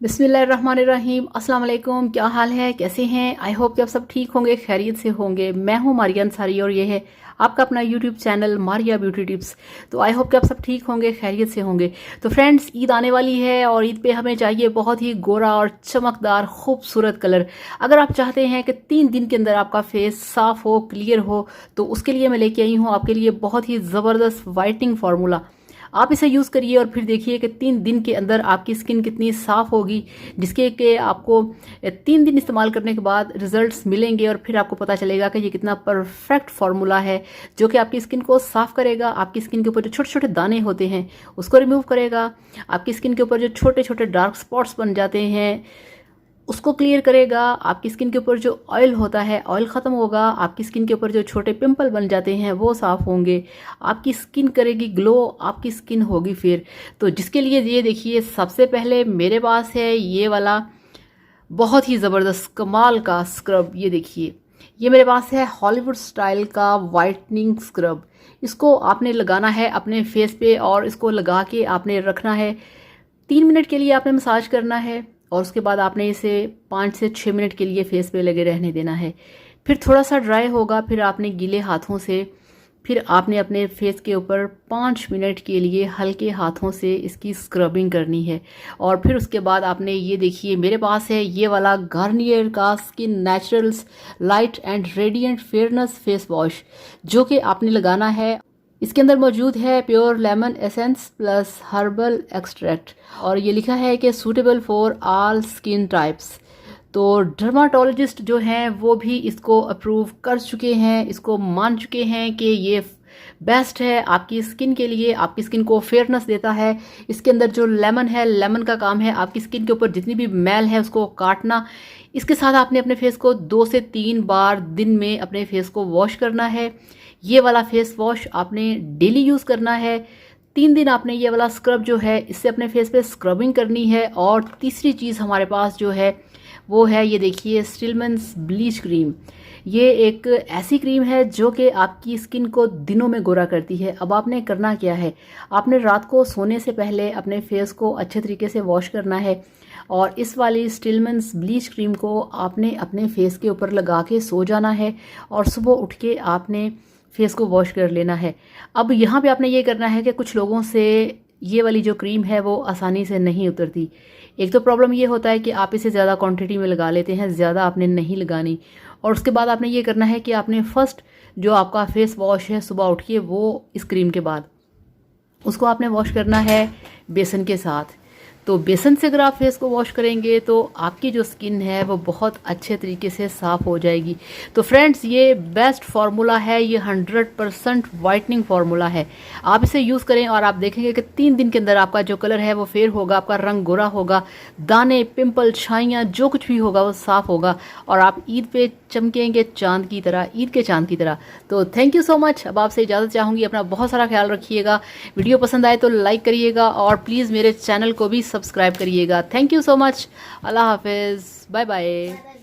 बिस्मिल्लाहिर्रहमानिर्रहीम। अस्सलाम वालेकुम। क्या हाल है, कैसे हैं? आई होप कि आप सब ठीक होंगे, खैरियत से होंगे। मैं हूं मारिया अंसारी और ये है आपका अपना YouTube channel Maria beauty tips. तो आई होप कि आप सब ठीक होंगे, खैरियत से होंगे। तो फ्रेंड्स, ईद आने वाली है और ईद पे हमें चाहिए बहुत ही गोरा और चमकदार खूबसूरत कलर। अगर आप चाहते हैं कि 3 दिन के अंदर आपका फेस साफ हो, क्लियर हो, तो उसके लिए मैं लेके आई हूँ आपके लिए बहुत ही ज़बरदस्त वाइटनिंग फार्मूला। आप इसे यूज़ करिए और फिर देखिए कि 3 दिन के अंदर आपकी स्किन कितनी साफ़ होगी, जिसके कि आपको 3 दिन इस्तेमाल करने के बाद रिजल्ट्स मिलेंगे और फिर आपको पता चलेगा कि ये कितना परफेक्ट फार्मूला है जो कि आपकी स्किन को साफ़ करेगा। आपकी स्किन के ऊपर जो छोटे छोटे दाने होते हैं उसको रिमूव करेगा। आपकी स्किन के ऊपर जो छोटे छोटे डार्क स्पॉट्स बन जाते हैं उसको क्लियर करेगा। आपकी स्किन के ऊपर जो ऑयल होता है ऑयल ख़त्म होगा। आपकी स्किन के ऊपर जो छोटे पिंपल बन जाते हैं वो साफ़ होंगे। आपकी स्किन करेगी ग्लो, आपकी स्किन होगी फिर। तो जिसके लिए ये देखिए, सबसे पहले मेरे पास है ये वाला बहुत ही ज़बरदस्त कमाल का स्क्रब। ये देखिए, ये मेरे पास है हॉलीवुड स्टाइल का वाइटनिंग स्क्रब। इसको आपने लगाना है अपने फेस पे और इसको लगा के आपने रखना है। 3 मिनट के लिए आपने मसाज करना है और उसके बाद आपने इसे 5 से 6 मिनट के लिए फेस पे लगे रहने देना है। फिर थोड़ा सा ड्राई होगा, फिर आपने गीले हाथों से फिर आपने अपने फेस के ऊपर 5 मिनट के लिए हल्के हाथों से इसकी स्क्रबिंग करनी है। और फिर उसके बाद आपने ये देखिए, मेरे पास है ये वाला गार्नियर का skin naturals light and radiant fairness face wash, जो कि आपने लगाना है। इसके अंदर मौजूद है pure lemon essence plus herbal extract और ये लिखा है कि suitable for all skin types. तो डर्माटोलॉजिस्ट जो हैं वो भी इसको अप्रूव कर चुके हैं, इसको मान चुके हैं कि ये बेस्ट है आपकी स्किन के लिए। आपकी स्किन को फेयरनेस देता है। इसके अंदर जो लेमन है, लेमन का काम है आपकी स्किन के ऊपर जितनी भी मैल है उसको काटना। इसके साथ आपने अपने फेस को 2 से 3 बार दिन में अपने फेस को वॉश करना है। ये वाला फेस वॉश आपने डेली यूज़ करना है। 3 दिन आपने ये वाला स्क्रब जो है इससे अपने फेस पे स्क्रबिंग करनी है। और तीसरी चीज़ हमारे पास जो है वो है, ये देखिए, स्टिलमेंस ब्लीच क्रीम। ये एक ऐसी क्रीम है जो कि आपकी स्किन को दिनों में गोरा करती है। अब आपने करना क्या है, आपने रात को सोने से पहले अपने फेस को अच्छे तरीके से वॉश करना है और इस वाली स्टिलमेंस ब्लीच क्रीम को आपने अपने फेस के ऊपर लगा के सो जाना है और सुबह उठ के आपने फेस को वॉश कर लेना है। अब यहाँ पे आपने ये करना है कि कुछ लोगों से ये वाली जो क्रीम है वो आसानी से नहीं उतरती। एक तो प्रॉब्लम ये होता है कि आप इसे ज़्यादा क्वांटिटी में लगा लेते हैं, ज़्यादा आपने नहीं लगानी। और उसके बाद आपने ये करना है कि आपने फर्स्ट जो आपका फेस वॉश है सुबह उठ के, वो इस क्रीम के बाद उसको आपने वॉश करना है बेसन के साथ। तो बेसन से अगर आप फेस को वॉश करेंगे तो आपकी जो स्किन है वो बहुत अच्छे तरीके से साफ़ हो जाएगी। तो फ्रेंड्स, ये बेस्ट फार्मूला है, ये 100% वाइटनिंग फार्मूला है। आप इसे यूज़ करें और आप देखेंगे कि 3 दिन के अंदर आपका जो कलर है वो फेयर होगा, आपका रंग गोरा होगा, दाने, पिंपल, छाइयाँ जो कुछ भी होगा वो साफ़ होगा और आप ईद पे चमकेंगे चांद की तरह, ईद के चांद की तरह। तो थैंक यू सो मच। अब आपसे इजाज़त चाहूँगी। अपना बहुत सारा ख्याल रखिएगा। वीडियो पसंद आए तो लाइक करिएगा और प्लीज़ मेरे चैनल को भी सब्सक्राइब करिएगा। Thank you so much. अल्लाह हाफिज़, बाय बाय।